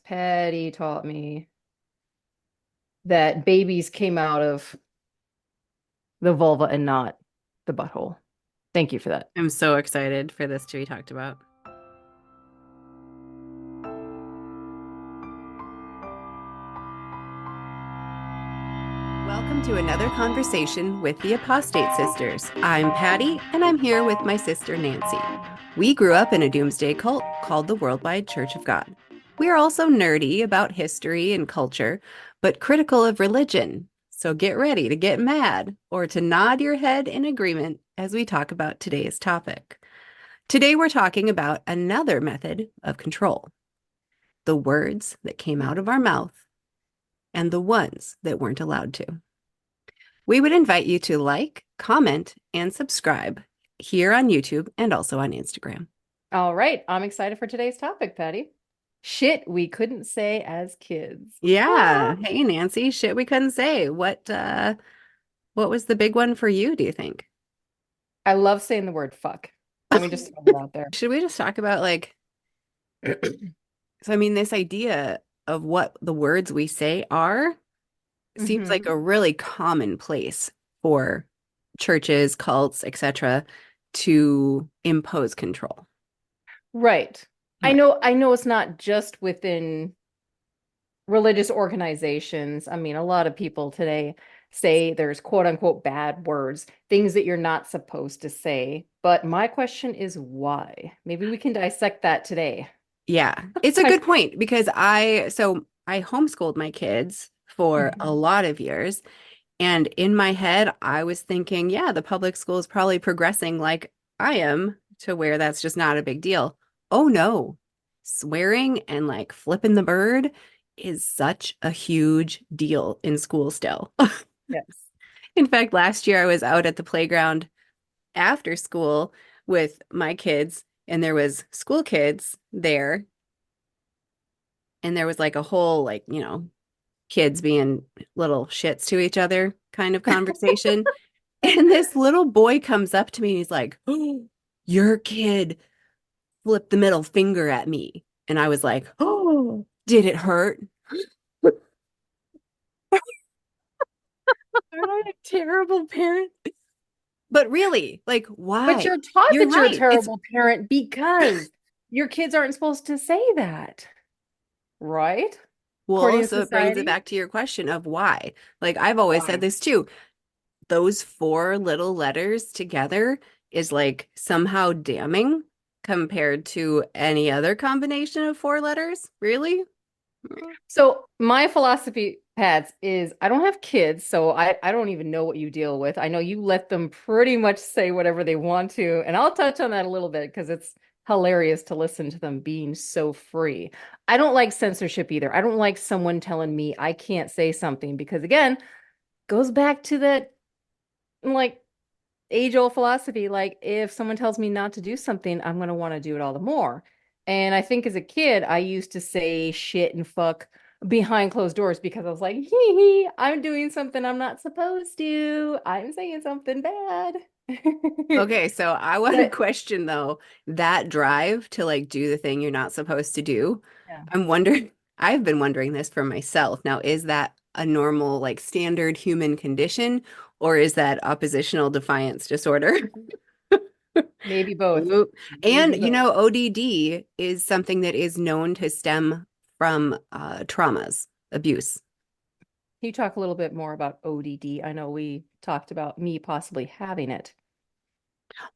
Patty taught me that babies came out of the vulva and not the butthole. Thank you for that. I'm so excited for this to be talked about. Welcome to another conversation with the Apostate Sisters. I'm Patti, and I'm here with my sister Nancy. We grew up in a doomsday cult called the Worldwide Church of God. We are also nerdy about history and culture, but critical of religion. So get ready to get mad or to nod your head in agreement as we talk about today's topic. Today, we're talking about another method of control, the words that came out of our mouth and the ones that weren't allowed to. We would invite you to like, comment, and subscribe here on YouTube and also on Instagram. All right, I'm excited for today's topic, Patty. Shit we couldn't say as kids. Yeah. Hey, Nancy, shit we couldn't say. What was the big one for you, do you think? I love saying the word fuck. Let me just throw that out there. Should we just talk about this idea of what the words we say are seems like Hmm. a really common place for churches, cults, etc., to impose control. Right. I Right. know, I know it's not just within religious organizations. I mean, a lot of people today say there's quote unquote bad words, things that you're not supposed to say. But my question is why? Maybe we can dissect that today. Yeah, it's a I, good point because I homeschooled my kids for a Mhm. lot of years. And in my head, I was thinking, yeah, the public school is probably progressing like I am to where that's just not a big deal. Oh no, swearing and like flipping the bird is such a huge deal in school still. Yes. In fact, last year I was out at the playground after school with my kids, and there was school kids there, and there was like a whole kids being little shits to each other kind of conversation. And this little boy comes up to me and he's like, "Oh, your kid flipped the middle finger at me." And I was like, "Oh, did it hurt?" Aren't I a terrible parent? But really, like, But why? you're taught You're that you're a right. It's terrible parent because your kids aren't supposed to say that, right? According well, to so it brings it society. back to your question of why. Like, I've always said Why? this too. Those four little letters together is like somehow damning compared to any other combination of four letters. Really? So my philosophy, Pats, is I don't have kids, so I don't even know what you deal with. I know you let them pretty much say whatever they want to, and I'll touch on that a little bit because it's hilarious to listen to them being so free. I don't like censorship either. I don't like someone telling me I can't say something because again, goes back to that like age-old philosophy, like if someone tells me not to do something, I'm gonna want to do it all the more. And I think as a kid, I used to say shit and fuck behind closed doors because I was like, hee hee, I'm doing something I'm not supposed to. I'm saying something bad. Okay, so I want to But question though that drive to like do the thing you're not supposed to do. yeah. I'm wondering, I've been wondering this for myself. Now, is that a normal, like standard human condition, or is that oppositional defiance disorder? Maybe both. Oop. Maybe And both. ODD is something that is known to stem from traumas, abuse. Can you talk a little bit more about ODD? I know we talked about me possibly having it.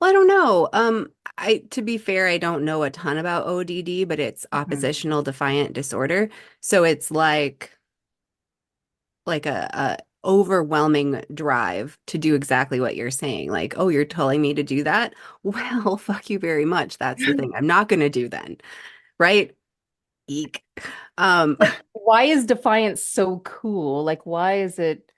Well, I don't know. I to be fair, I don't know a ton about ODD, but it's Mhm. oppositional defiant disorder. So it's like a overwhelming drive to do exactly what you're saying. Like, oh, you're telling me to do that? Well, fuck you very much. That's the thing I'm not gonna do then, right? Eek. Um, But why is defiance so cool? Like, why is it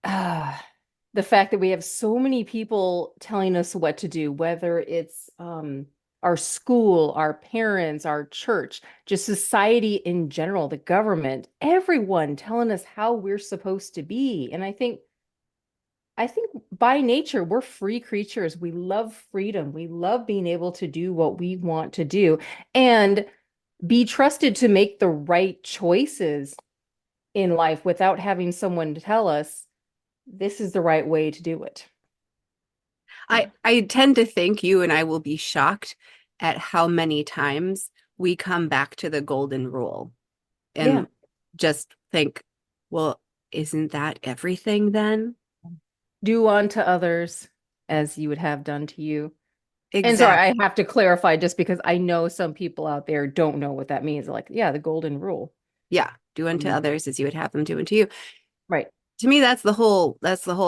the fact that we have so many people telling us what to do, whether it's our school, our parents, our church, just society in general, the government, everyone telling us how we're supposed to be. And I think by nature, we're free creatures. We love freedom. We love being able to do what we want to do. And be trusted to make the right choices in life without having someone to tell us this is the right way to do it. Yeah. I tend to think you and I will be shocked at how many times we come back to the golden rule Yeah. and just think, well, isn't that everything then? Do unto others as you would have done to you. And sorry, I Exactly. have to clarify just because I know some people out there don't know what that means. Like, yeah, the golden rule. Yeah. Do unto Mhm. others as you would have them do unto you. Right. To me, that's the whole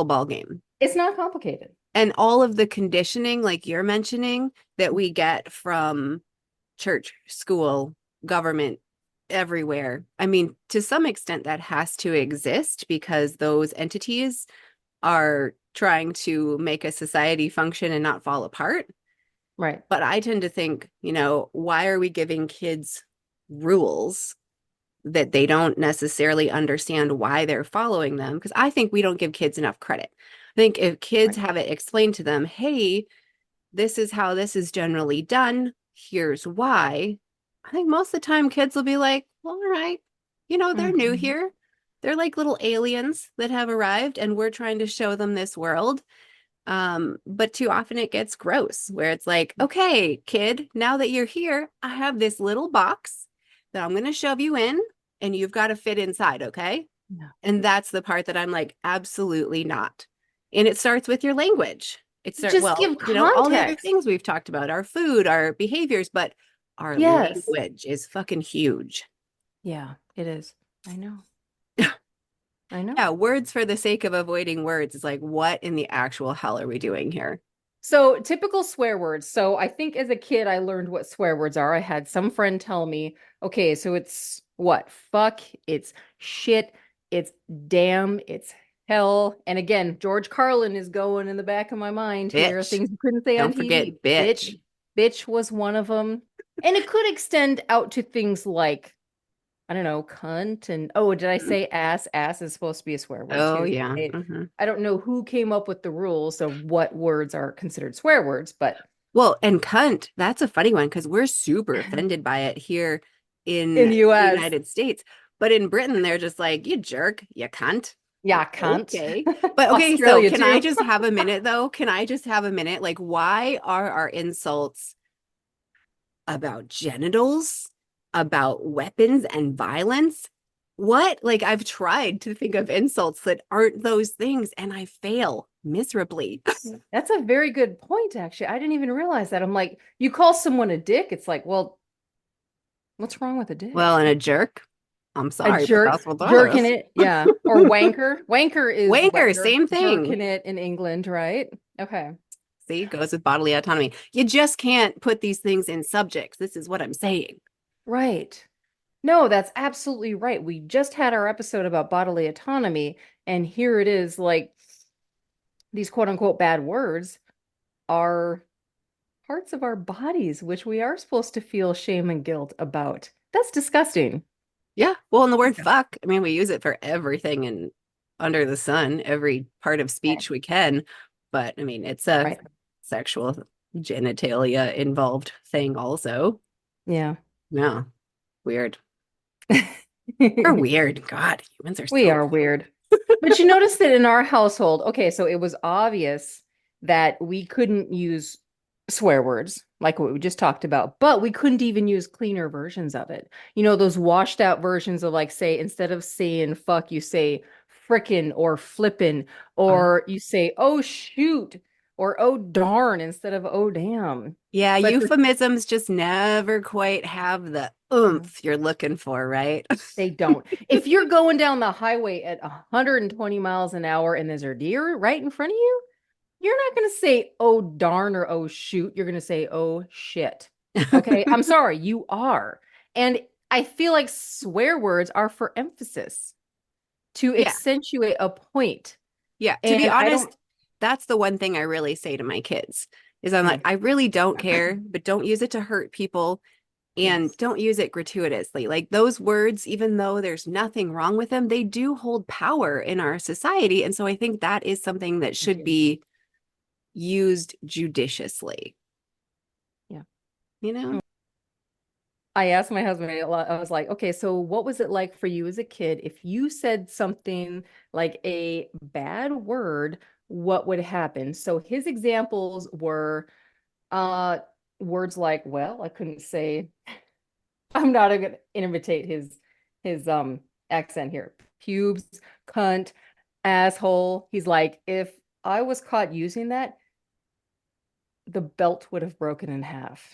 ball game. It's not complicated. And all of the conditioning, like you're mentioning, that we get from church, school, government, everywhere. I mean, to some extent, that has to exist because those entities are trying to make a society function and not fall apart. Right. But I tend to think, why are we giving kids rules that they don't necessarily understand why they're following them? Because I think we don't give kids enough credit. I think if kids Right. have it explained to them, hey, this is how this is generally done, here's why. I think most of the time kids will be like, well, all right, they're new Mhm. here. They're like little aliens that have arrived, and we're trying to show them this world. But too often it gets gross where it's like, okay, kid, now that you're here, I have this little box that I'm going to shove you in and you've got to fit inside. Okay. Yeah. And that's the part that I'm like, absolutely not. And it starts with your language. Just Well, give all the other context. things we've talked about, our food, our behaviors, but our Yes. language is fucking huge. Yeah, it is. I know. I Yeah, know. words for the sake of avoiding words is like, what in the actual hell are we doing here? So typical swear words. So I think as a kid, I learned what swear words are. I had some friend tell me, okay, so it's what? Fuck, it's shit, it's damn, it's hell. And again, George Carlin is going in the back of my mind here. Bitch. Things you couldn't say on Don't TV. forget bitch. Bitch was one of them. And it could extend out to things like, I don't know, cunt and oh, did I say ass? Ass is supposed to be a swear word Oh, too. yeah. Hmm. I don't know who came up with the rules of what words are considered swear words, but Well, and cunt, that's a funny one because we're super offended by it here in in the the US, United States. But in Britain, they're just like, you jerk, you cunt. yeah, cunt. Okay. But okay, so Australia can I too. just have a minute though? Can I just have a minute? Like, why are our insults about genitals, about weapons and violence? What? Like, I've tried to think of insults that aren't those things and I fail miserably. That's a very good point, actually. I didn't even realize that. I'm like, you call someone a dick, it's like, well, what's wrong with a Well, dick? and a jerk. I'm A sorry, but jerk, that's what that jerking is. it, yeah. Or wanker. Wanker is Wanker, what? same thing. Jerking it in England, right? Okay. See, goes with bodily autonomy. You just can't put these things in subjects. This is what I'm saying. Right. No, that's absolutely right. We just had our episode about bodily autonomy, and here it is like these quote unquote bad words are parts of our bodies, which we are supposed to feel shame and guilt about. That's disgusting. Yeah. Well, and the word Disgusting. fuck, I mean, we use it for everything and under the sun, every part of Right. speech we can. But I mean, it's a Right. sexual genitalia involved thing also. Yeah. Yeah. Weird. We're weird. God, humans are We so are weird. But you notice that in our household, okay, so it was obvious that we couldn't use swear words like what we just talked about, but we couldn't even use cleaner versions of it. You know, those washed out versions of like, say, instead of saying fuck, you say frickin' or flippin', uh, or you say, oh shoot, or oh darn instead of oh damn. yeah, But euphemisms just never quite have the oomph you're looking for, right? they don't. If you're going down the highway at 120 miles an hour and there's a deer right in front of you, you're not going to say, oh, darn, or oh, shoot. You're going to say, oh, shit. Okay. I'm sorry. You are. And I feel like swear words are for emphasis to Yeah. accentuate a point. Yeah, to be And I don't, honest, that's the one thing I really say to my kids is I'm like, yeah, I really don't care, but don't use it to hurt people and yes, don't use it gratuitously. Like those words, even though there's nothing wrong with them, they do hold power in our society. And so I think that is something that they should do. be used judiciously, Yeah. you know? I asked my husband, I was like, okay, so what was it like for you as a kid? If you said something like a bad word, what would happen? So his examples were uh words like, well, I couldn't say, I'm not gonna imitate his accent here. Pubes, cunt, asshole. He's like, if I was caught using that, the belt would have broken in half.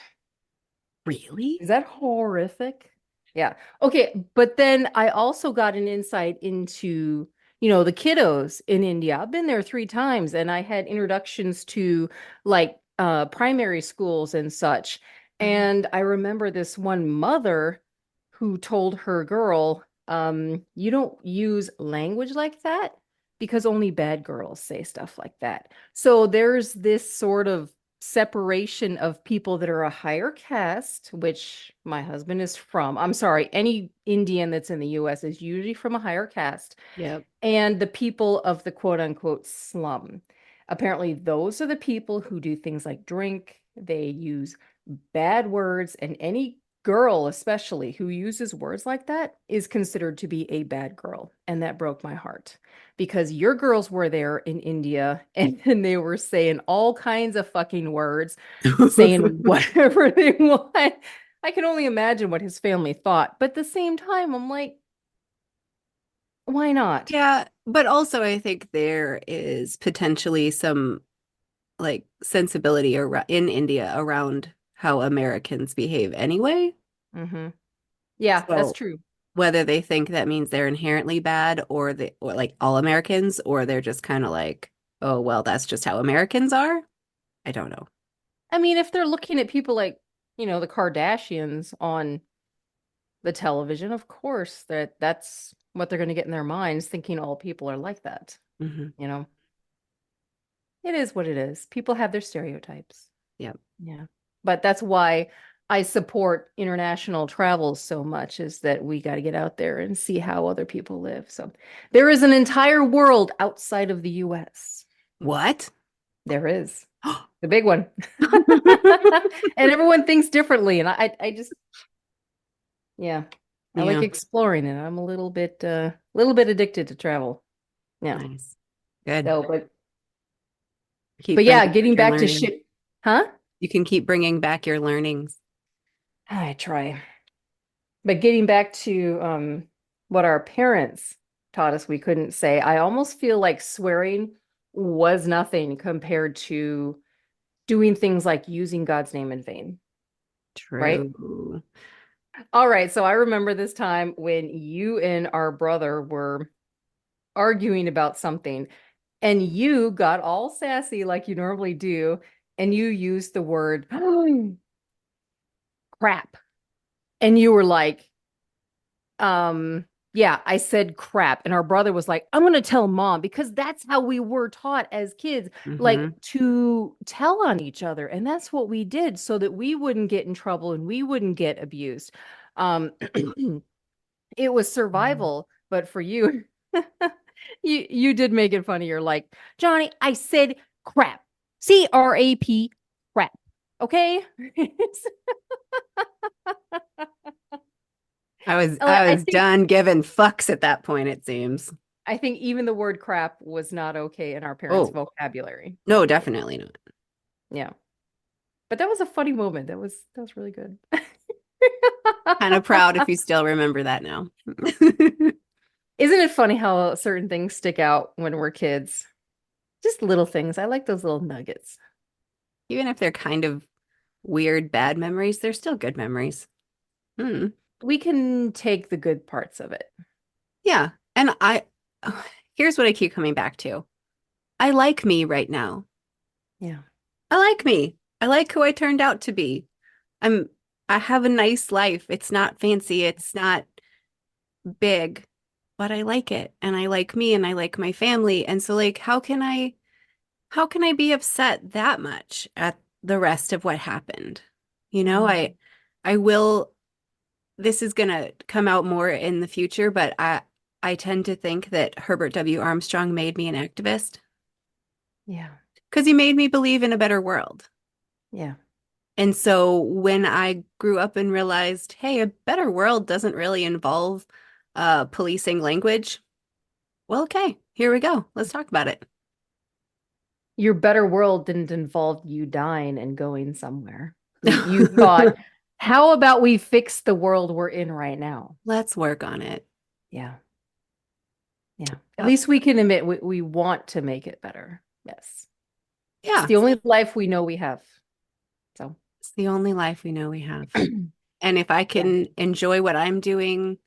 Really? Is that horrific? Yeah. Okay. But then I also got an insight into, the kiddos in India. I've been there 3 times and I had introductions to like primary schools and such. Mhm. And I remember this one mother who told her girl, you don't use language like that because only bad girls say stuff like that. So there's this sort of separation of people that are a higher caste, which my husband is from. I'm sorry, any Indian that's in the US is usually from a higher caste, Yep. and the people of the quote unquote slum. Apparently, those are the people who do things like drink, they use bad words, and any girl, especially who uses words like that, is considered to be a bad girl. And that broke my heart because your girls were there in India and they were saying all kinds of fucking words, saying whatever they want. I can only imagine what his family thought. But at the same time, I'm like, why not? Yeah, but also I think there is potentially some like sensibility in India around how Americans behave anyway. Hmm. Yeah, that's So true. whether they think that means they're inherently bad or like all Americans or they're just kind of like, oh well, that's just how Americans are. I don't know. I mean, if they're looking at people like, the Kardashians on the television, of course, that's what they're going to get in their minds, thinking all people are like that. Hmm. You know, it is what it is. People have their stereotypes. Yeah. Yeah. But that's why I support international travel so much is that we got to get out there and see how other people live. So there is an entire world outside of the US. What? There is the big one. And everyone thinks differently. And I just, yeah, I like Yeah, exploring it. I'm a little bit addicted to travel. Yeah. nice. Good. So, but Keep yeah, bringing back getting your back to learning. shit, huh? You can keep bringing back your learnings. I try. But getting back to what our parents taught us we couldn't say, I almost feel like swearing was nothing compared to doing things like using God's name in vain, right? True. All right, so I remember this time when you and our brother were arguing about something, and you got all sassy like you normally do, and you used the word crap. And you were like, yeah, I said crap. And our brother was like, I'm gonna tell mom because that's how we were taught as kids, like Hmm. to tell on each other. And that's what we did so that we wouldn't get in trouble and we wouldn't get abused. Um, it was survival, but for you, you did make it funny. You're like, Johnny, I said crap. CRAP crap. Okay. I I was think done giving fucks at that point, it seems. I think even the word crap was not okay in our parents' Oh, vocabulary. no, definitely not. Yeah. But that was a funny moment. That was really good. Kind of proud if you still remember that now. Isn't it funny how certain things stick out when we're kids? Just little things. I like those little nuggets. Even if they're kind of weird, bad memories, they're still good memories. Hmm. We can take the good parts of it. Yeah. And here's what I keep coming back to. I like me right now. Yeah. I like me. I like who I turned out to be. I'm, I have a nice life. It's not fancy. It's not big, but I like it. And I like me and I like my family. And so like, how can I be upset that much at the rest of what happened? You know, Mhm. I will, this is gonna come out more in the future, but I tend to think that Herbert W. Armstrong made me an activist Yeah. because he made me believe in a better world. Yeah. And so when I grew up and realized, hey, a better world doesn't really involve policing language, well, okay, here we go. Let's talk about it. Your better world didn't involve you dying and going somewhere. You thought, how about we fix the world we're in right now? Let's work on it. Yeah. Yeah. At Yep. least we can admit we want to make it better. Yes. It's Yeah, the only life we know we have. So, it's the only life we know we have. And if I yeah. can enjoy what I'm doing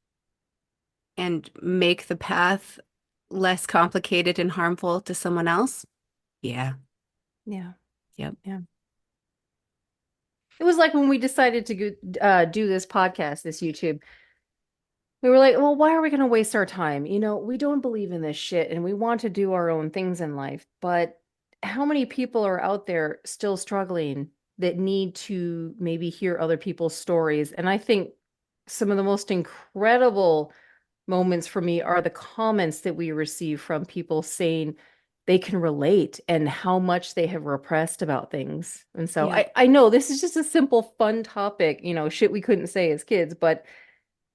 and make the path less complicated and harmful to someone else, yeah, Yeah. yep, Yeah. It was like when we decided to do this podcast, this YouTube. We were like, well, why are we going to waste our time? We don't believe in this shit and we want to do our own things in life. But how many people are out there still struggling that need to maybe hear other people's stories? And I think some of the most incredible moments for me are the comments that we receive from people saying they can relate and how much they have repressed about things. And so yep, I know this is just a simple, fun topic, shit we couldn't say as kids, but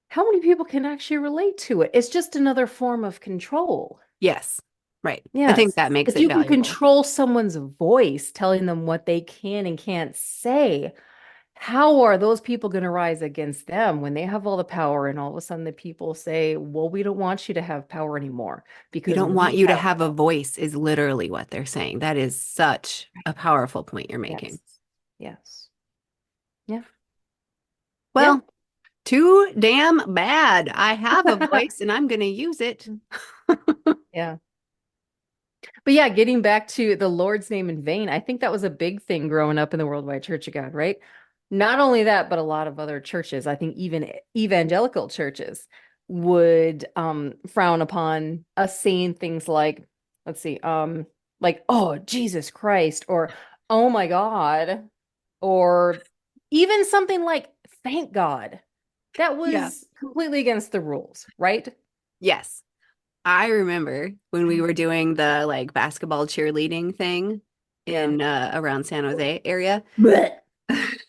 how many people can actually relate to it? It's just another form of control. yes, right. I think Yes. that makes If it you can valuable. control someone's voice, telling them what they can and can't say, how are those people going to rise against them when they have all the power and all of a sudden the people say, well, we don't want you to have power anymore We because don't want we you to have have a power. voice, is literally what they're saying. That is such a powerful point you're making. Yes. Yes. Yeah. Yeah. Well, too damn bad. I have a voice and I'm going to use it. Yeah. But yeah, getting back to the Lord's name in vain, I think that was a big thing growing up in the Worldwide Church of God, right? Not only that, but a lot of other churches, I think even evangelical churches would frown upon us saying things like, let's see, like, oh, Jesus Christ, or oh my God, or even something like, thank God. That Yeah. was completely against the rules, right? Yes. I remember when we were doing the like basketball cheerleading thing Yeah. in around San Jose area. Blech.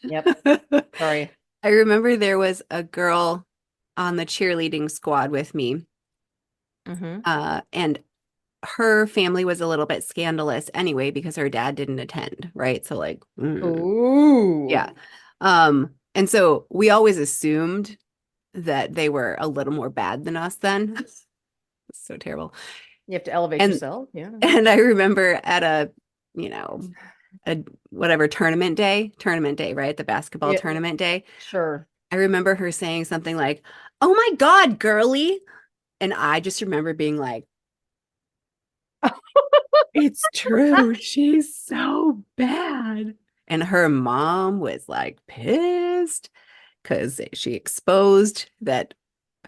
Yep. I Sorry. remember there was a girl on the cheerleading squad with me, Mm-hmm. and her family was a little bit scandalous anyway because her dad didn't attend, right? So like, Ooh. yeah. And so we always assumed that they were a little more bad than us then. It's so terrible. You have to elevate And yourself. Yeah. and I remember at you know, a whatever tournament day, right? The basketball Yeah, tournament day. sure. I remember her saying something like, "Oh my God, girly." And I just remember being like, it's true. She's so bad. And her mom was like pissed because she exposed that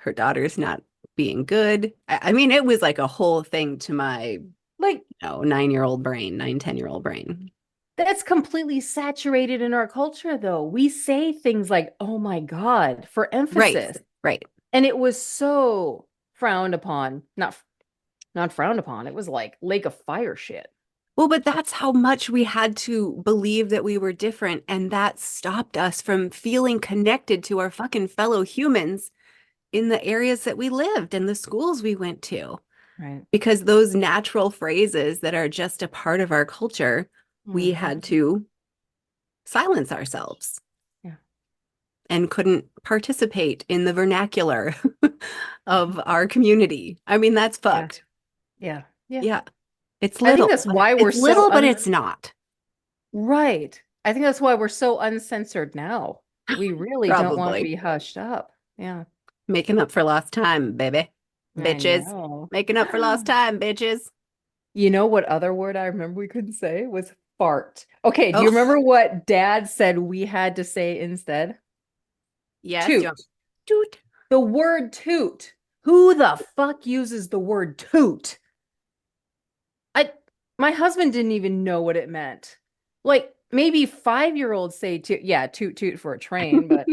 her daughter's not being good. I mean, it was like a whole thing to my, Like 9-year-old brain, 10-year-old brain. that's completely saturated in our culture, though. We say things like, oh my God, for Right, emphasis. right. And it was so frowned upon. Not frowned upon. It was like lake of fire shit. Well, but that's how much we had to believe that we were different. And that stopped us from feeling connected to our fucking fellow humans in the areas that we lived and the schools we went to. Right. Because those natural phrases that are just a part of our culture, we Hmm. had to silence ourselves Yeah. and couldn't participate in the vernacular of our community. I mean, that's Yeah. fucked. Yeah. Yeah. Yeah. It's I think little. that's why we're It's so little, but it's not. right. I think that's why we're so uncensored now. We really don't want to Probably. be hushed up. Yeah. Making up for lost time, baby. I Bitches. know. Making up for lost time, bitches. You know what other word I remember we couldn't say was fart. Okay, do you Oh, remember what Dad said we had to say instead? yes. Toot. Toot. The word toot. Who the fuck uses the word toot? I my husband didn't even know what it meant. Like maybe 5-year-olds say toot, yeah, toot toot for a train, but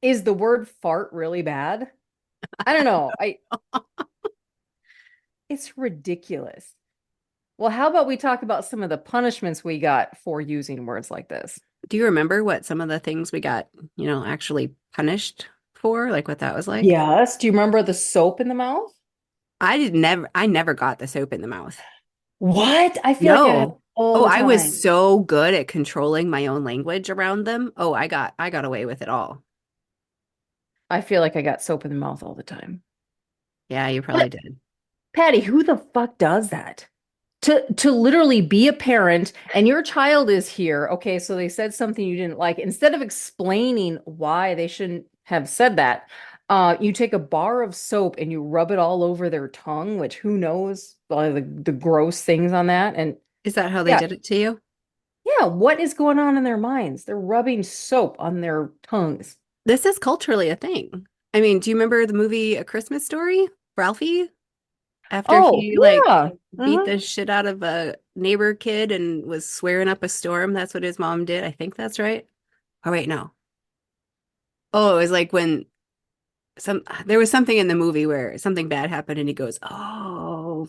is the word fart really bad? I don't know. I It's ridiculous. Well, how about we talk about some of the punishments we got for using words like this? Do you remember what some of the things we got, actually punished for? Like what that was like? Yes. Do you remember the soap in the mouth? I never got the soap in the mouth. What? I feel like I had No. all Oh, the I was time. so good at controlling my own language around them. Oh, I got away with it all. I feel like I got soap in the mouth all the time. Yeah, you probably did. Patty, who the fuck does that? To literally be a parent and your child is here. Okay, so they said something you didn't like. Instead of explaining why they shouldn't have said that, you take a bar of soap and you rub it all over their tongue, which who knows the gross things on that. And Is that how they yeah, did it to you? yeah, what is going on in their minds? They're rubbing soap on their tongues. This is culturally a thing. I mean, do you remember the movie A Christmas Story? Ralphie, after Oh, he like yeah. beat Mhm. the shit out of a neighbor kid and was swearing up a storm. That's what his mom did. I think that's right. Oh, wait, no. Oh, it was like when there was something in the movie where something bad happened and he goes, "Oh,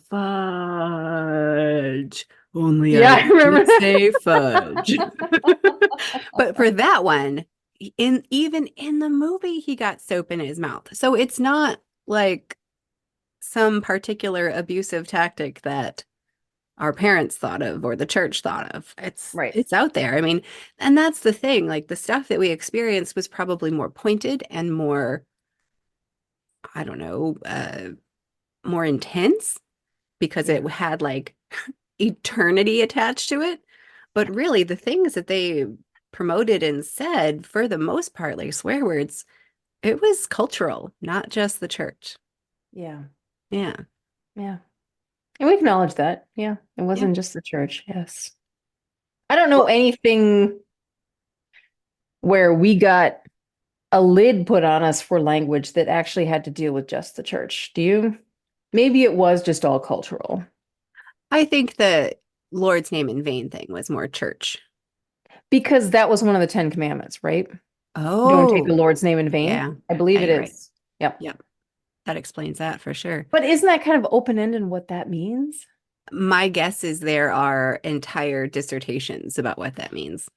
fudge. Only Yeah, I I remember should say fudge." that. But for that one, even in the movie, he got soap in his mouth. So it's not like some particular abusive tactic that our parents thought of or the church thought of. It's Right. it's out there. I mean, and that's the thing. Like the stuff that we experienced was probably more pointed and more, I don't know, more intense because it Yeah. had like eternity attached to it. But really, the things that they promoted and said, for the most part, like swear words, it was cultural, not just the church. Yeah. Yeah. Yeah. And we acknowledge that. Yeah. It Yeah. wasn't just the church. Yes. I don't know Well, anything where we got a lid put on us for language that actually had to deal with just the church. Do you? Maybe it was just all cultural I think the Lord's name in vain thing was more church. because that was one of the Ten Commandments, right? Don't take the Oh, Lord's name in vain. yeah. I Yeah, believe it you're right. is. Yep. Yep. That explains that for sure. But isn't that kind of open-ended what that means? My guess is there are entire dissertations about what that means.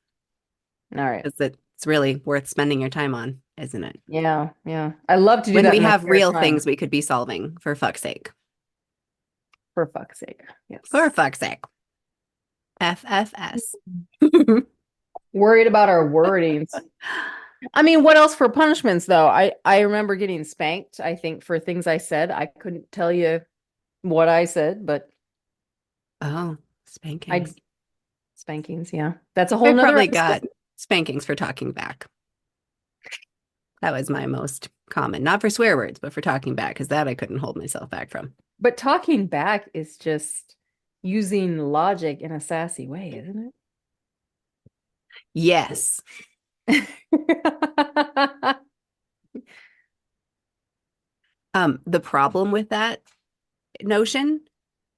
All right. Because it's really worth spending your time on, isn't it? Yeah. Yeah. I love to do When that we in my have spare real time, things we could be solving, for fuck's sake. for fuck's sake. For Yes. fuck's sake. FFS. Worried about our wordings. I mean, what else for punishments though? I remember getting spanked, I think, for things I said. I couldn't tell you what I said, but Oh, I spankings. spankings, yeah. That's a whole I nother probably episode. got spankings for talking back. That was my most common. Not for swear words, but for talking back, because that I couldn't hold myself back from. But talking back is just using logic in a sassy way, isn't Yes. it? The problem with that notion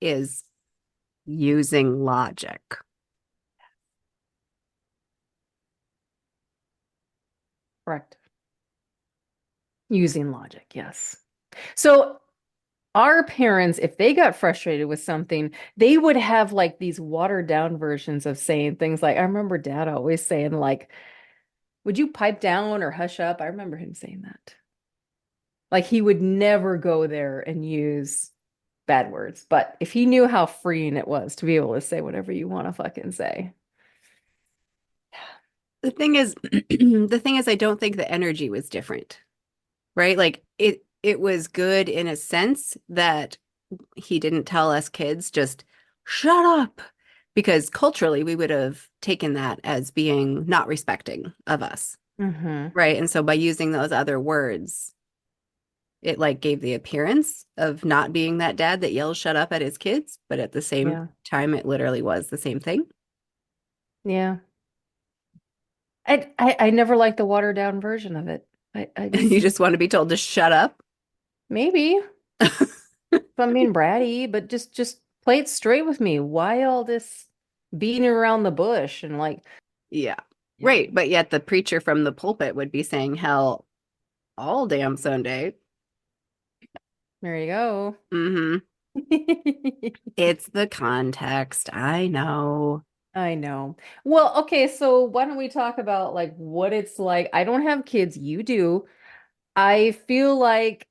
is using logic. Correct. Using logic, yes. So our parents, if they got frustrated with something, they would have like these watered down versions of saying things like, I remember dad always saying, like, would you pipe down or hush up? I remember him saying that. Like he would never go there and use bad words. But if he knew how freeing it was to be able to say whatever you want to fucking say. The thing is, the thing is, I don't think the energy was different, right? Like it was good in a sense that he didn't tell us kids just shut up because culturally we would have taken that as being not respecting of us, Mm-hmm. right? And so by using those other words, it like gave the appearance of not being that dad that yells shut up at his kids, but at the same Yeah. time it literally was the same thing. Yeah. I never liked the watered down version of it. I You just just want to be told to shut up. maybe if I'm being bratty, but just play it straight with me. Why all this beating around the bush and like, Yeah. yeah, Right. But yet the preacher from the pulpit would be saying hell all damn Sunday. there you go. Mm-hmm. It's the context. I know. I know. Well, okay, so why don't we talk about like what it's like? I don't have kids, you do. I feel like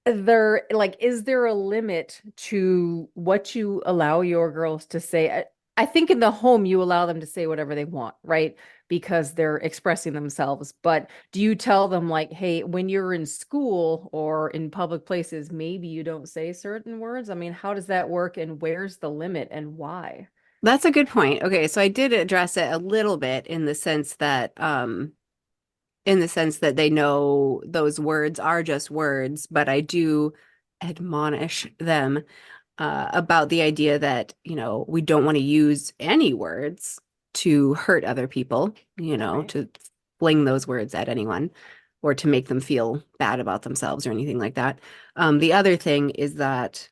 is there a limit to what you allow your girls to say? I think in the home you allow them to say whatever they want, right? Because they're expressing themselves. But do you tell them like, hey, when you're in school or in public places, maybe you don't say certain words? I mean, how does that work and where's the limit and why? That's a good point. Okay, so I did address it a little bit in the sense that they know those words are just words, but I do admonish them about the idea that, we don't want to use any words to hurt other people, Right. to fling those words at anyone or to make them feel bad about themselves or anything like that. The other thing is that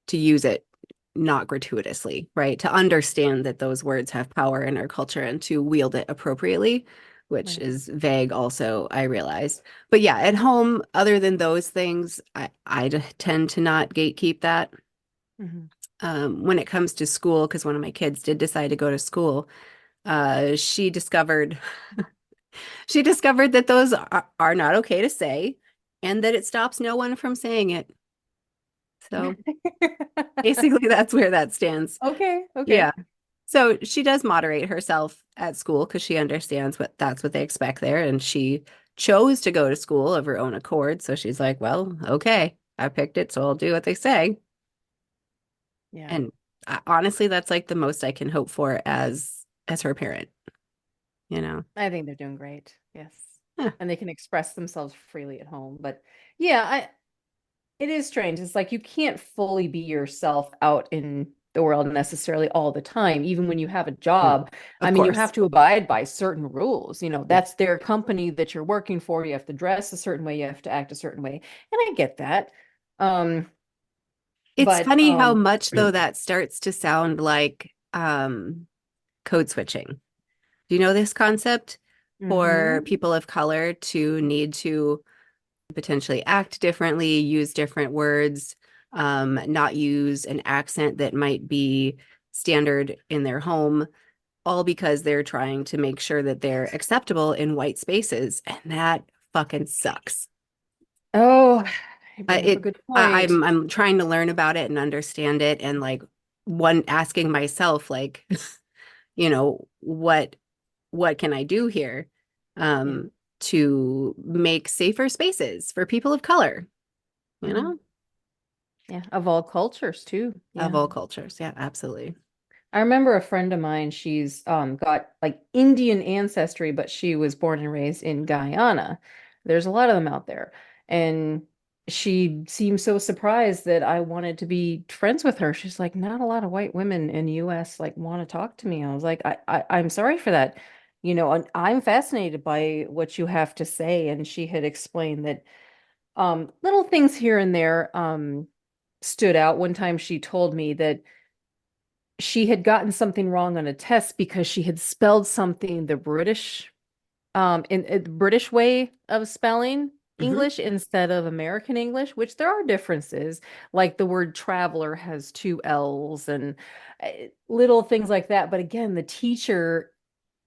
to use it not gratuitously, right? To understand that those words have power in our culture and to wield it appropriately, which Right. is vague also, I realized. But yeah, at home, other than those things, I tend to not gatekeep that. Hmm. When it comes to school, because one of my kids did decide to go to school, she discovered she discovered that those are not okay to say and that it stops no one from saying it. So basically that's where that stands. Okay, okay. Yeah. So she does moderate herself at school because she understands that's what they expect there. And she chose to go to school of her own accord. So she's like, well, okay, I picked it, so I'll do what they say. Yeah. And honestly, that's like the most I can hope for as her parent, you know. I think they're doing great. Yes. Huh. And they can express themselves freely at home. But yeah, it is strange. It's like you can't fully be yourself out in the world necessarily all the time, even when you have a Mm, job. I of mean, you have course. to abide by certain rules. Yeah. That's their company that you're working for. You have to dress a certain way, you have to act a certain way. And I get that. Um, It's but funny how much though that starts to sound like code switching. Do you know this concept for mhm. people of color to need to potentially act differently, use different words, not use an accent that might be standard in their home, all because they're trying to make sure that they're acceptable in white spaces, and that fucking sucks. Oh, you bring up a It good I, point. I'm trying to learn about it and understand it, and like one asking myself, like, what can I do here, Yeah. um, to make safer spaces for people of color, you Mhm. know? Yeah. Of all cultures too. Of Yeah. all cultures. Yeah, absolutely. I remember a friend of mine, she's got like Indian ancestry, but she was born and raised in Guyana. There's a lot of them out there. And she seemed so surprised that I wanted to be friends with her. She's like, not a lot of white women in the US like want to talk to me. I was like, I'm sorry for that. And I'm fascinated by what you have to say. And she had explained that little things here and there stood out. One time she told me that she had gotten something wrong on a test because she had spelled something the in the British way of spelling Hmm. English instead of American English, which there are differences. Like the word traveler has two L's and little things like that. But again, the teacher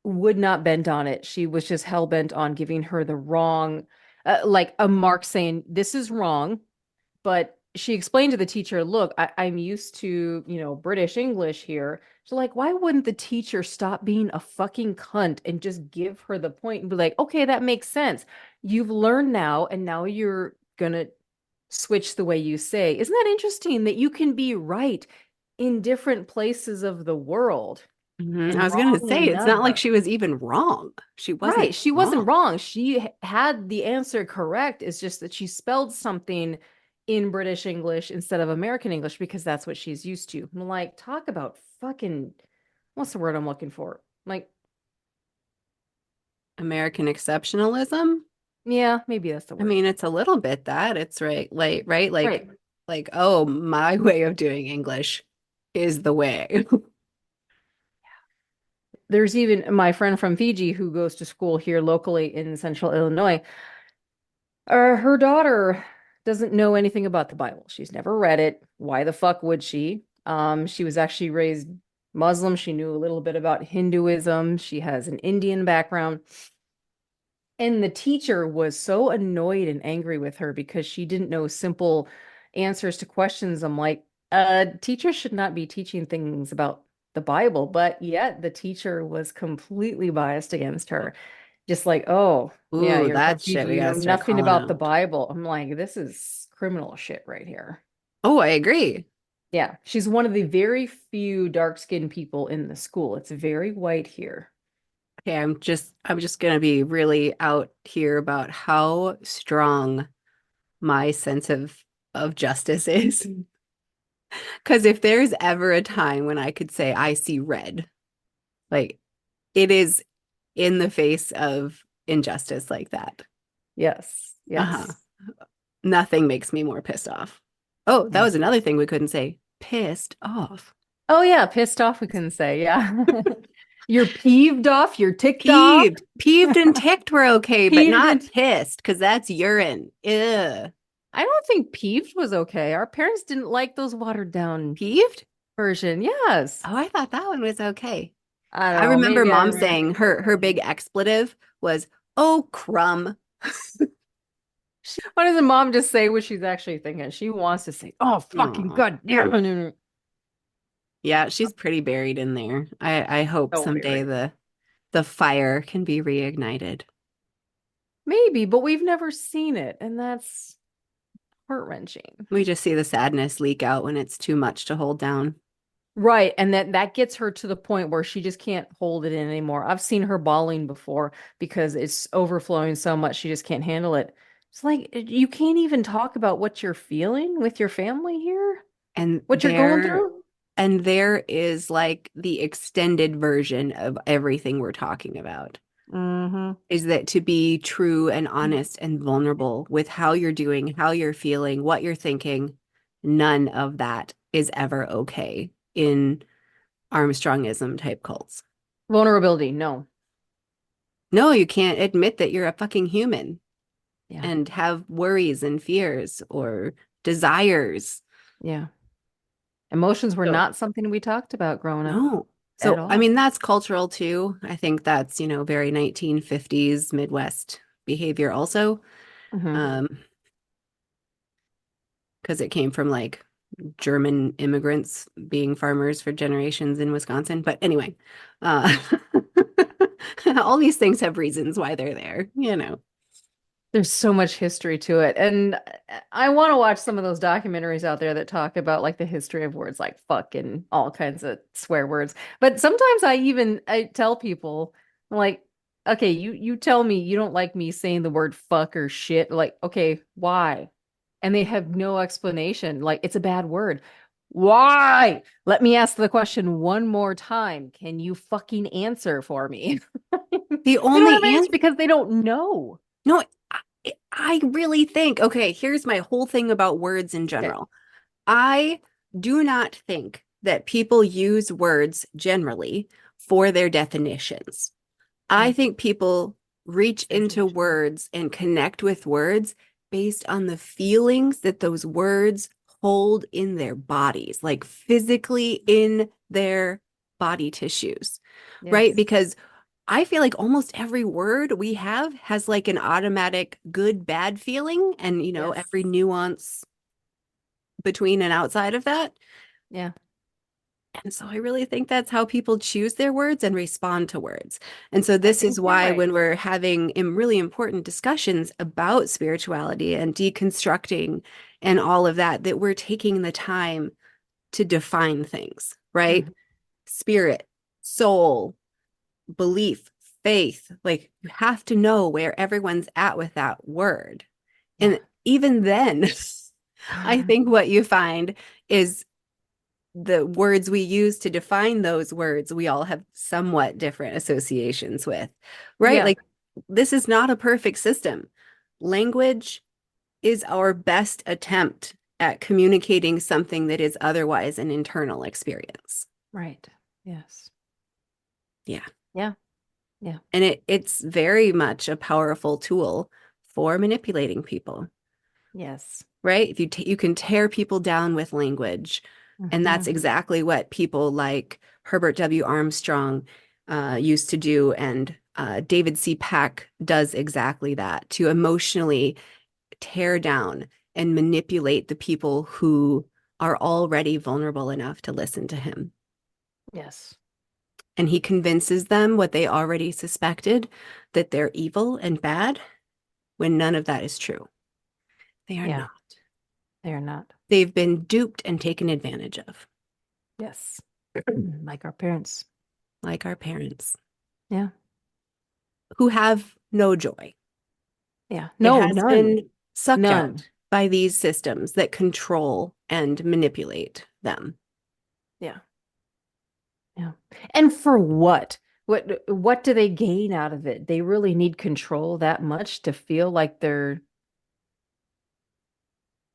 would not bend on it. She was just hell bent on giving her the wrong, like a mark saying, this is wrong. But she explained to the teacher, look, I'm used to, British English here. So like, why wouldn't the teacher stop being a fucking cunt and just give her the point and be like, okay, that makes sense. You've learned now, and now you're gonna switch the way you say. Isn't that interesting that you can be right in different places of the world I and was gonna wrong in say it's not like another? she was even wrong. She wasn't Right. She wasn't wrong. wrong. She had the answer correct. It's just that she spelled something in British English instead of American English because that's what she's used to. I'm like, talk about fucking, what's the word I'm looking for? Like, American exceptionalism. yeah, maybe that's the I word. mean, it's a little bit that. It's right, Right. like, oh, my way of doing English is the way. There's even my friend from Fiji who goes to school here locally in central Illinois. Her daughter doesn't know anything about the Bible. She's never read it. Why the fuck would she? She was actually raised Muslim. She knew a little bit about Hinduism. She has an Indian background. And the teacher was so annoyed and angry with her because she didn't know simple answers to questions. I'm like, teachers should not be teaching things about the Bible, but yet the teacher was completely biased against her. Just like, oh, yeah, Ooh, you're that's confused. shit we You gotta know start nothing calling about the out. Bible. I'm like, this is criminal shit right here. Oh, I agree. Yeah, she's one of the very few dark-skinned people in the school. It's very white here. Okay, I'm just gonna be really out here about how strong my sense of justice is. Because if there's ever a time when I could say I see red, like it is in the face of injustice like that. Yes, Uh-huh. yes. Nothing makes me more pissed off. Oh, that Yeah. was another thing we couldn't say. Pissed off. Oh yeah, pissed off we couldn't say. Yeah. You're peeved off, you're ticked off. Peeved. Peeved and ticked were okay, but Peeved not and pissed, because that's urine. Ugh. I don't think peeved was okay. Our parents didn't like those watered down Peeved? version. Yes. Oh, I thought that one was okay. I don't I know. remember Maybe I mom remember saying being her different. big expletive was, "Oh, crumb." What does the mom just say what she's actually thinking? She wants to say, "Oh, fucking Aw. goddamn it." Yeah, she's pretty buried in there. I hope So someday buried. the fire can be reignited. Maybe, but we've never seen it, and that's heart-wrenching. We just see the sadness leak out when it's too much to hold down. Right, and that gets her to the point where she just can't hold it in anymore. I've seen her bawling before because it's overflowing so much she just can't handle it. It's like you can't even talk about what you're feeling with your family here, And what you're going through. there is like the extended version of everything we're talking about. Mm-hmm. Is that to be true and honest and vulnerable with how you're doing, how you're feeling, what you're thinking, none of that is ever okay in Armstrongism type cults. Vulnerability, no. No, you can't admit that you're a fucking human Yeah, and have worries and fears or desires. yeah. Emotions were So, not something we talked about growing up no. at So, I all. mean, that's cultural too. I think that's, very 1950s Midwest behavior also. Hmm. Um, because it came from like German immigrants being farmers for generations in Wisconsin. But anyway, uh, all these things have reasons why they're there. There's so much history to it. And I want to watch some of those documentaries out there that talk about like the history of words like fuck and all kinds of swear words. But sometimes I tell people like, okay, you tell me you don't like me saying the word fuck or shit. Like, okay, why? And they have no explanation. Like, it's a bad word. Why? Let me ask the question one more time. Can you fucking answer for me? The They don't only have an answer answer, because they don't know. no, I really think, okay, here's my whole thing about words in Okay. general. I do not think that people use words generally for their definitions. I Mm. think people reach into Association. words and connect with words based on the feelings that those words hold in their bodies, like physically in their body tissues, right? Yes. Because I feel like almost every word we have has like an automatic good, bad feeling, and Yes. every nuance between and outside of that. Yeah. And so I really think that's how people choose their words and respond to words. And so I this is think you're why right. when we're having really important discussions about spirituality and deconstructing and all of that, that we're taking the time to define things, right? Mhm. Spirit, soul, belief, faith, like you have to know where everyone's at with that word. Yeah. And even then, I think what you find is the words we use to define those words, we all have somewhat different associations with, right? Yeah. Like, this is not a perfect system. Language is our best attempt at communicating something that is otherwise an internal experience. Right. Yes. Yeah. Yeah. Yeah. And it's very much a powerful tool for manipulating people, Yes. right? If you can tear people down with language, And that's Mhm. exactly what people like Herbert W. Armstrong used to do. And David C. Pack does exactly that to emotionally tear down and manipulate the people who are already vulnerable enough to listen to him. Yes. And he convinces them what they already suspected, that they're evil and bad, when none of that is true. They are Yeah, not. they are not. They've been duped and taken advantage of, Yes. Like our parents. like our parents, Yeah. who have no joy. Yeah. It No, has none. been sucked None. out by these systems that control and manipulate them. Yeah. Yeah. And for what? What do they gain out of it? They really need control that much to feel like they're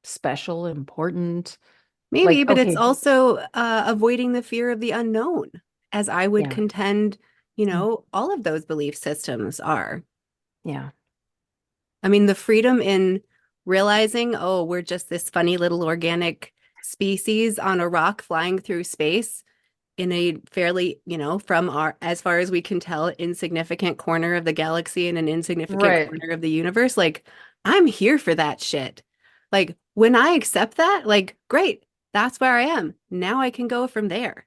special, important. Maybe, Like, but it's okay, also avoiding the fear of the unknown, as I would yeah. contend, Mm. all of those belief systems are. Yeah. I mean, the freedom in realizing, oh, we're just this funny little organic species on a rock flying through space in a fairly, from our, as far as we can tell, insignificant corner of the galaxy and an insignificant Right. corner of the universe. Like, I'm here for that shit. Like, when I accept that, like, great, that's where I am. Now I can go from there.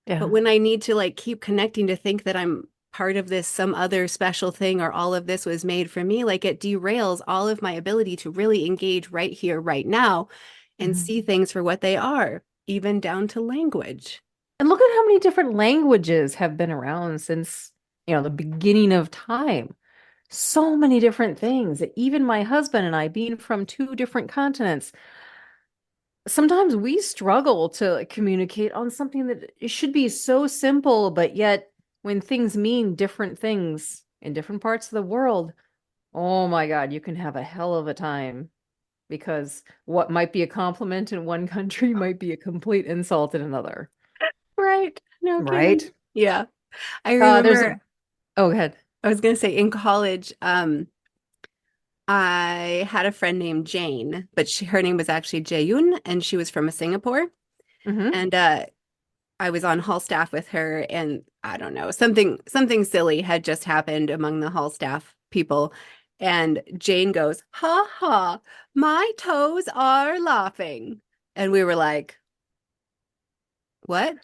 But Yeah. when I need to like keep connecting to think that I'm part of this, some other special thing, or all of this was made for me, like it derails all of my ability to really engage right here, right now, and Mhm. see things for what they are, even down to language. And look at how many different languages have been around since, the beginning of time. So many different things. Even my husband and I, being from two different continents, sometimes we struggle to communicate on something that it should be so simple, but yet when things mean different things in different parts of the world, oh my God, you can have a hell of a time because what might be a compliment in one country might be a complete insult in another. Right. No kidding. Right? Yeah. I There's remember, oh, go ahead. I was going to say in college, I had a friend named Jane, but her name was actually Jaeyun, and she was from Singapore. Hmm. And I was on hall staff with her, and I don't know, something silly had just happened among the hall staff people. And Jane goes, "Ha ha, my toes are laughing." And we were like, "What?"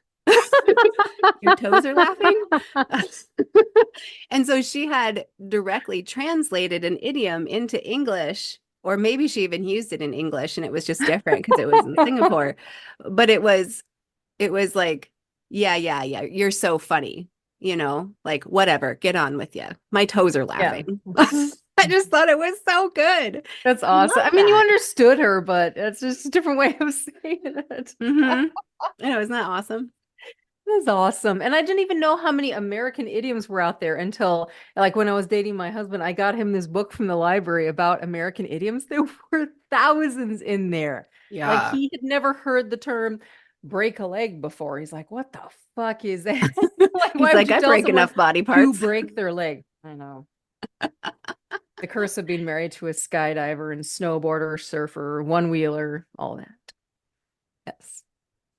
Your toes are laughing? And so she had directly translated an idiom into English, or maybe she even used it in English and it was just different because it was in Singapore. But it was like, yeah, yeah, yeah, you're so funny, like whatever, get on with you. My toes are Yeah. laughing. I just thought it was so good. That's I awesome. love I mean, you that. understood her, but it's just a different way of saying it. Mm-hmm. I know, isn't that awesome? That's awesome. And I didn't even know how many American idioms were out there until, like, when I was dating my husband, I got him this book from the library about American idioms. There were thousands in there. Like, Yeah. he had never heard the term break a leg before. He's like, what the fuck is that? Like, He's why would like, you I tell break someone enough body to parts. break their leg? I know. The curse of being married to a skydiver and snowboarder, surfer, one wheeler, all that. Yes,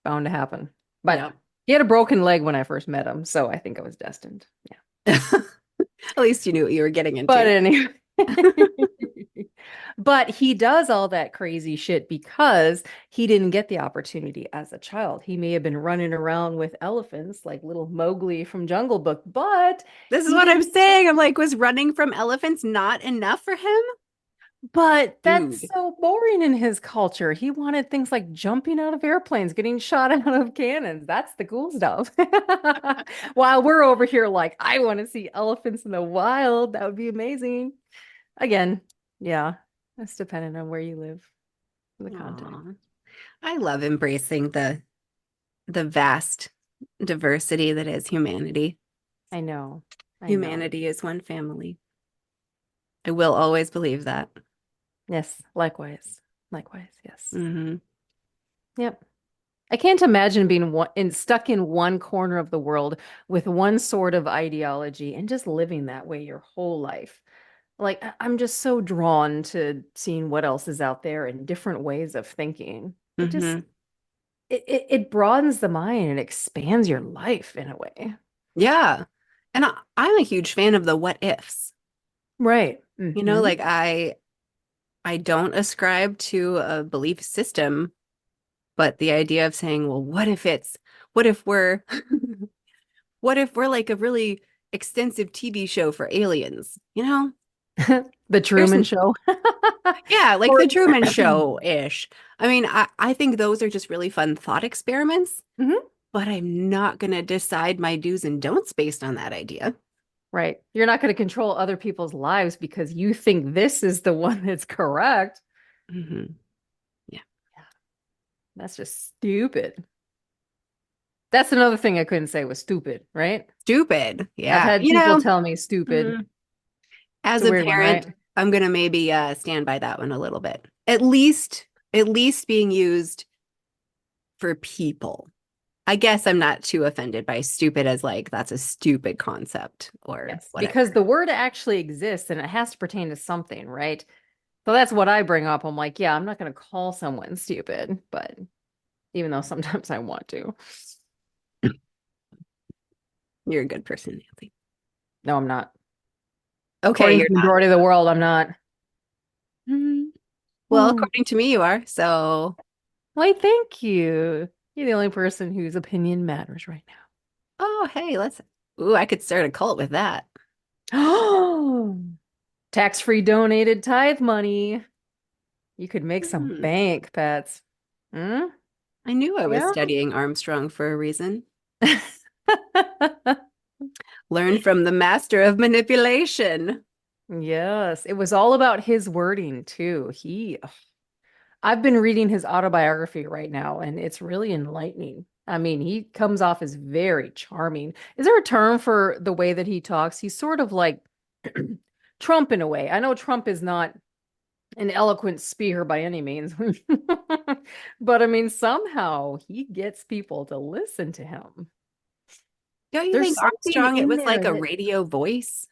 bound to happen. But Yeah. he had a broken leg when I first met him, so I think I was destined. Yeah. At least you knew what you were getting But into. anyway. But he does all that crazy shit because he didn't get the opportunity as a child. He may have been running around with elephants like little Mowgli from Jungle Book, but This is he what I'm didn't. saying. I'm like, was running from elephants not enough for him? But that's Dude. so boring in his culture. He wanted things like jumping out of airplanes, getting shot out of cannons. That's the cool stuff. While we're over here like, I want to see elephants in the wild. That would be amazing. Again, yeah, it's dependent on where you live in the context. Aw. I love embracing the vast diversity that is humanity. I know. I know. Humanity is one family. I will always believe that. Yes, likewise. Likewise, yes. Hmm. Yep. I can't imagine being stuck in one corner of the world with one sort of ideology and just living that way your whole life. Like, I'm just so drawn to seeing what else is out there and different ways of thinking. It just, Hmm. it broadens the mind and expands your life in a way. Yeah. And I'm a huge fan of the what ifs. Right. Like I don't ascribe to a belief system, but the idea of saying, well, what if we're what if we're like a really extensive TV show for aliens, The There's Truman Show. yeah, like Or the Truman Show-ish. I mean, I think those are just really fun thought experiments, Mhm. but I'm not gonna decide my do's and don'ts based on that idea. Right. You're not going to control other people's lives because you think this is the one that's correct. Hmm. Yeah. Yeah, that's just stupid. That's another thing I couldn't say was stupid, right? Stupid. I've Yeah. had people tell me stupid. Mm, It's as a a weird one, parent, right? I'm gonna maybe stand by that one a little bit. At least being used for people. I guess I'm not too offended by stupid as like that's a stupid concept or Yes, because whatever. the word actually exists and it has to pertain to something, right? So that's what I bring up. I'm like, yeah, I'm not going to call someone stupid, but even though sometimes I want to. You're a good person, Nancy. No, I'm not. Okay, According to you're the not. majority of the world, I'm not. Hmm. Well, Hmm. according to me, you are. So, Why, thank you. You're the only person whose opinion matters right oh, hey, let's. Ooh, I could start a cult with that. now. Tax-free donated tithe money. You could make some Hmm. bank, pets. Hmm? I knew I was Yeah. studying Armstrong for a reason. Learn from the master of manipulation. Yes, it was all about his wording too. I've been reading his autobiography right now, and it's really enlightening. I mean, he comes off as very charming. Is there a term for the way that he talks? He's sort of like Trump in a way. I know Trump is not an eloquent speaker by any means, but I mean, somehow he gets people to listen to him. Don't you There's think something Armstrong, it in was like there a that radio voice,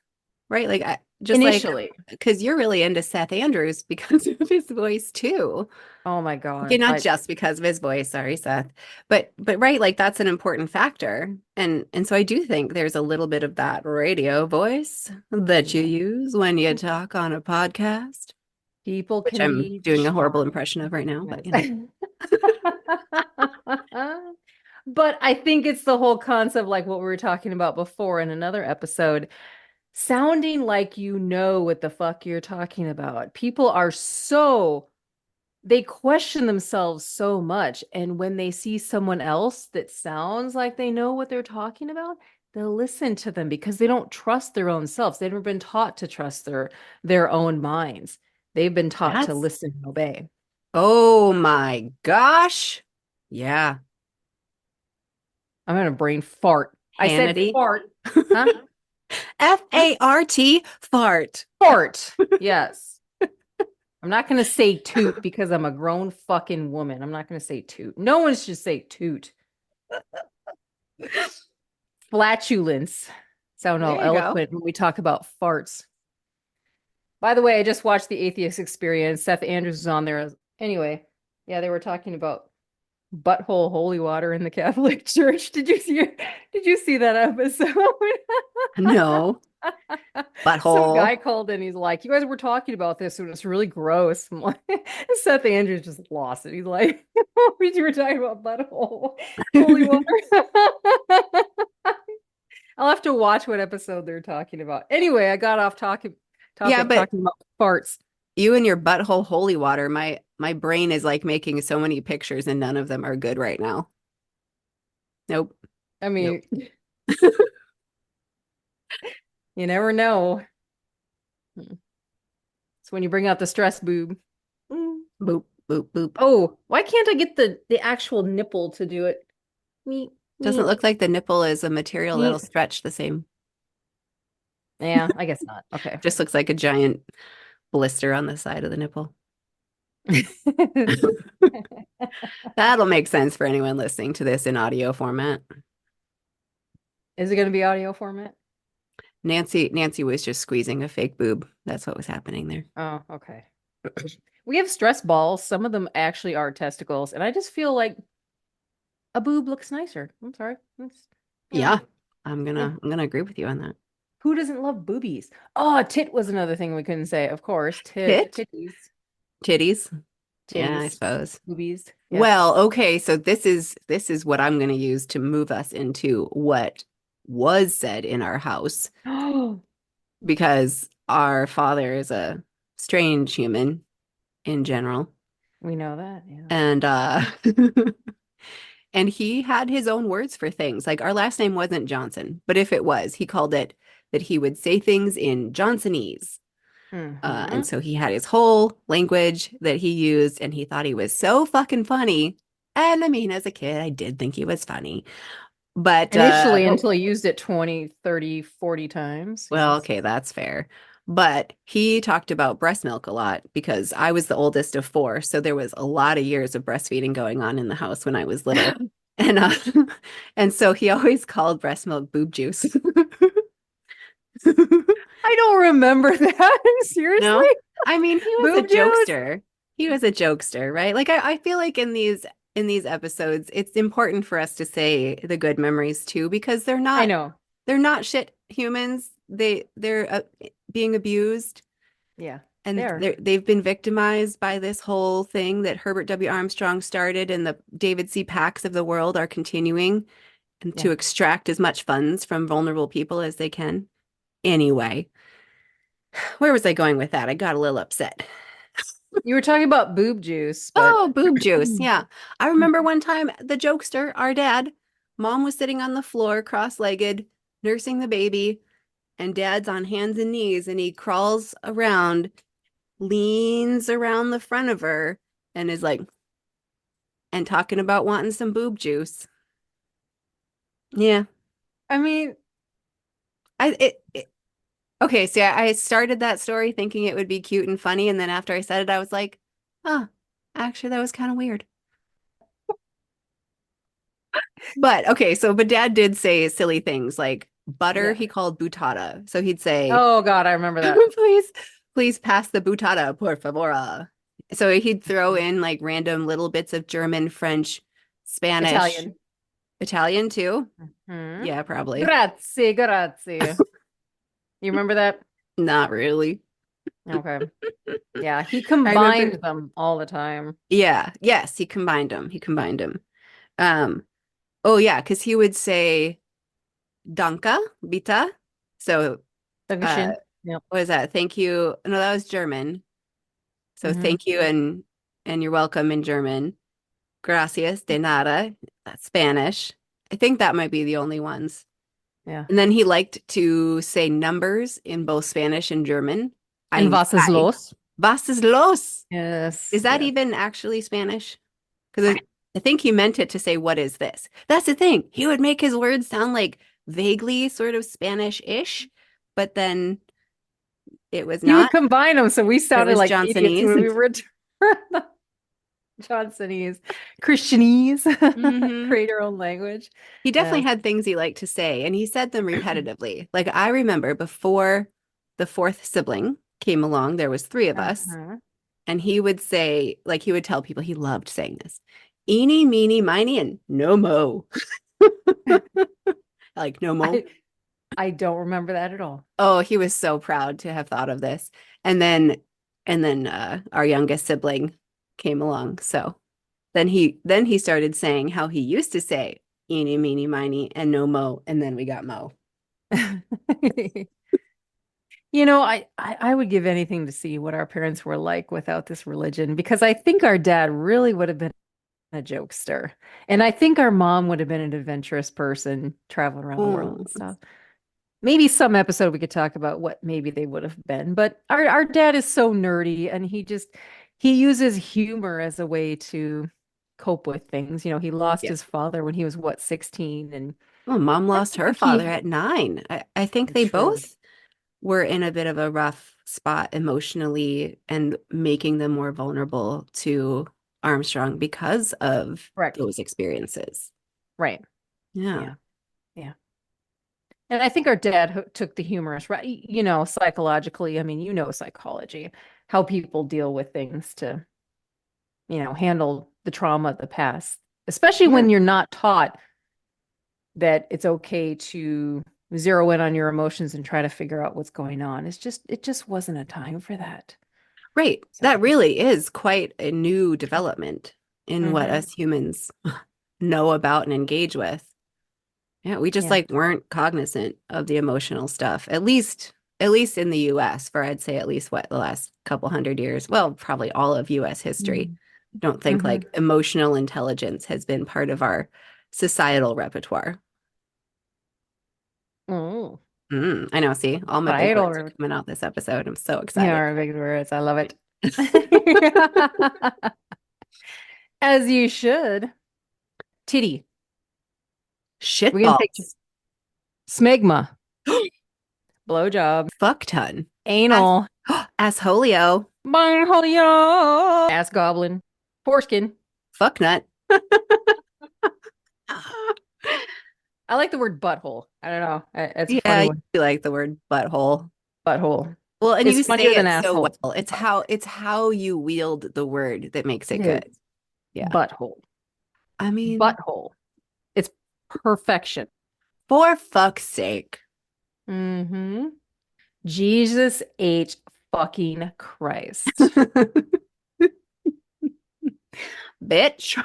right? Like, just like, initially, because you're really into Seth Andrews because of his voice too. oh my Okay, God, not just because of his voice, sorry, Seth, but right, like that's an important factor. And so I do think there's a little bit of that radio voice that you yeah. use when you talk on a podcast, People which can I'm be doing a horrible charming. impression of right now, but Yes. But I think it's the whole concept, like what we were talking about before in another episode, sounding like you know what the fuck you're talking about. People are they question themselves so much. And when they see someone else that sounds like they know what they're talking about, they'll listen to them because they don't trust their own selves. They've never been taught to trust their own minds. They've been taught to that's, listen and obey. oh my gosh. Yeah, I'm gonna brain fart. I said Hannity. fart. Huh? Huh? Fart, fart. Fart. Yes. I'm not gonna say toot because I'm a grown fucking woman. I'm not gonna say toot. No one should say toot. Flatulence. Sound all There you go. eloquent when we talk about farts. By the way, I just watched the Atheist Experience. Seth Andrews is on there. Anyway, yeah, they were talking about butthole holy water in the Catholic Church. Did you see that episode? No, Some butthole. guy called in. He's like, "You guys were talking about this, and it's really gross." I'm like, Seth Andrews just lost it. He's like, "You were talking about butthole, holy water." I'll have to watch what episode they're talking about. Anyway, I got off Yeah, topic but talking about farts. you and your butthole holy water, my brain is like making so many pictures and none of them are good right now. Nope. I Nope. mean, you never know. It's when you bring out the stress boob. Mm. Boop, boop, boop. Oh, why can't I get the actual nipple to do it? Meet, Doesn't meet, look like the nipple is a material that'll meet. stretch the same. Yeah, I guess not. Okay. Just looks like a giant blister on the side of the nipple. That'll make sense for anyone listening to this in audio format. Is it going to be audio format? Nancy was just squeezing a fake boob. That's what was happening there. Oh, okay. We have stress balls. Some of them actually are testicles, and I just feel like a boob looks nicer. I'm sorry. Yeah. Yeah, Yeah. I'm gonna agree with you on that. Who doesn't love boobies? Oh, tit was another thing we couldn't say. Of course, Tit, titties, titties. Yeah, I titties, suppose. boobies. Well, Yes. okay, so this is what I'm gonna use to move us into what was said in our house Oh, because our father is a strange human in general. we know that. Yeah. And and he had his own words for things. Like our last name wasn't Johnson, but if it was, he called it that he would say things in Johnsonese. And Mm-hmm. so he had his whole language that he used, and he thought he was so fucking funny. And I mean, as a kid, I did think he was funny. But Initially, until he used it 20, 30, 40 times. well, Yes. okay, that's fair. But he talked about breast milk a lot because I was the oldest of four. So there was a lot of years of breastfeeding going on in the house when I was little. And and so he always called breast milk boob juice. I don't remember that. Seriously? No, I mean he was a Boob juice? jokester. He was a jokester, right? Like I feel like in these episodes, it's important for us to say the good memories too, because I know. they're not shit humans. They're being abused Yeah. and There. they've been victimized by this whole thing that Herbert W. Armstrong started and the David C. Packs of the world are continuing and Yeah. to extract as much funds from vulnerable people as they can. Anyway, where was I going with that? I got a little upset. You were talking about boob juice, but Oh, boob juice. Yeah. I remember one time the jokester, our dad, mom was sitting on the floor cross-legged, nursing the baby, and dad's on hands and knees and he crawls around, leans around the front of her and is like, and talking about wanting some boob juice. Yeah. I mean, Okay, so I started that story thinking it would be cute and funny, and then after I said it, I was like, oh, actually, that was kind of weird. But okay, so but dad did say silly things like butter yeah. he called butada. So he'd say, Oh God, I remember that. please, please pass the butada, por favor. So he'd throw in like random little bits of German, French, Spanish, Italian. Italian too. Hmm. Yeah, probably. Grazie, grazie. You remember that? Not really. Okay. Yeah, he I remember. combined them all the time. Yeah, yes, he combined them. He combined them. Um, oh yeah, because he would say danke, bitte. So uh Dankeschön. Yep. what is that? Thank you. No, that was German. So Hmm. thank you and you're welcome in German. Gracias de nada. That's Spanish. I think that might be the only ones. Yeah. And then he liked to say numbers in both Spanish and German. And Ein, was ist zwei. los? Was ist los? Is Yes, that yes. even actually Spanish? Because I think he meant it to say, what is this? That's the thing. He would make his words sound like vaguely sort of Spanish-ish, but then it was He would not. combine them, so we It sounded was like idiots Johnsonese. when we were Johnsonese, Christianese, Hmm. create our own language. He definitely Yes. had things he liked to say, and he said them repetitively. Like I remember before the fourth sibling came along, there was three of us, Uh-huh. and he would say, like he would tell people he loved saying this, eeny, meeny, miny, and no mo. Like no mo. I I don't remember that at all. Oh, he was so proud to have thought of this. And then our youngest sibling came along. So then he started saying how he used to say eeny, meeny, miny, and no mo, and then we got mo. I would give anything to see what our parents were like without this religion because I think our dad really would have been a jokester. And I think our mom would have been an adventurous person traveling around the world Oh, and stuff. Maybe some episode we could talk about what maybe they would have been. But our dad is so nerdy and he uses humor as a way to cope with things. He lost yeah. his father when he was what, 16 and Well, mom I lost her think father he at 9. I think they true. both were in a bit of a rough spot emotionally and making them more vulnerable to Armstrong because of Correct. those experiences. Right. Yeah. Yeah. Yeah. And I think our dad took the humorous, right? Psychologically, I mean, psychology, how people deal with things to, handle the trauma of the past, especially Yeah. when you're not taught that it's okay to zero in on your emotions and try to figure out what's going on. It just wasn't a time for that. Right. So, That really is quite a new development in what mhm. us humans know about and engage with. Yeah, we just Yeah. like weren't cognizant of the emotional stuff, at least in the US, for I'd say at least what the last couple hundred years. Well, probably all of US history. Mhm. Don't think Mhm. like emotional intelligence has been part of our societal repertoire. Oh, I know, see, all my big words are title. coming out this episode. I'm so Yeah, excited. our big words. I love it. As you should. Titty. We're gonna take Shitballs. smegma, blowjob, Fuck ton. As anal, assholio. bunghole, ass goblin, foreskin. Fuck nut. I like the word butthole. I don't know. It's a Yeah, funny you one. like the word butthole. Butthole. Well, and It's you funnier say than it so asshole. well. It's how you wield the word that makes it It good. is Yeah. butthole. I mean, Butthole. It's perfection. for fuck's sake. Mm-hmm. Jesus H fucking Christ. Bitch.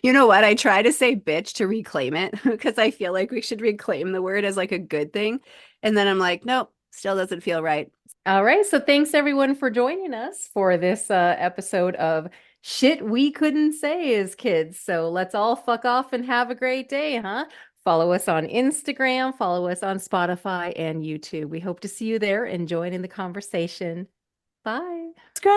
You know what? I try to say bitch to reclaim it because I feel like we should reclaim the word as like a good thing. And then I'm like, nope, still doesn't feel right. All right. So thanks everyone for joining us for this episode of Shit We Couldn't Say as Kids. So let's all fuck off and have a great day, huh? Follow us on Instagram, follow us on Spotify and YouTube. We hope to see you there and join in the conversation. Bye. Subscribe.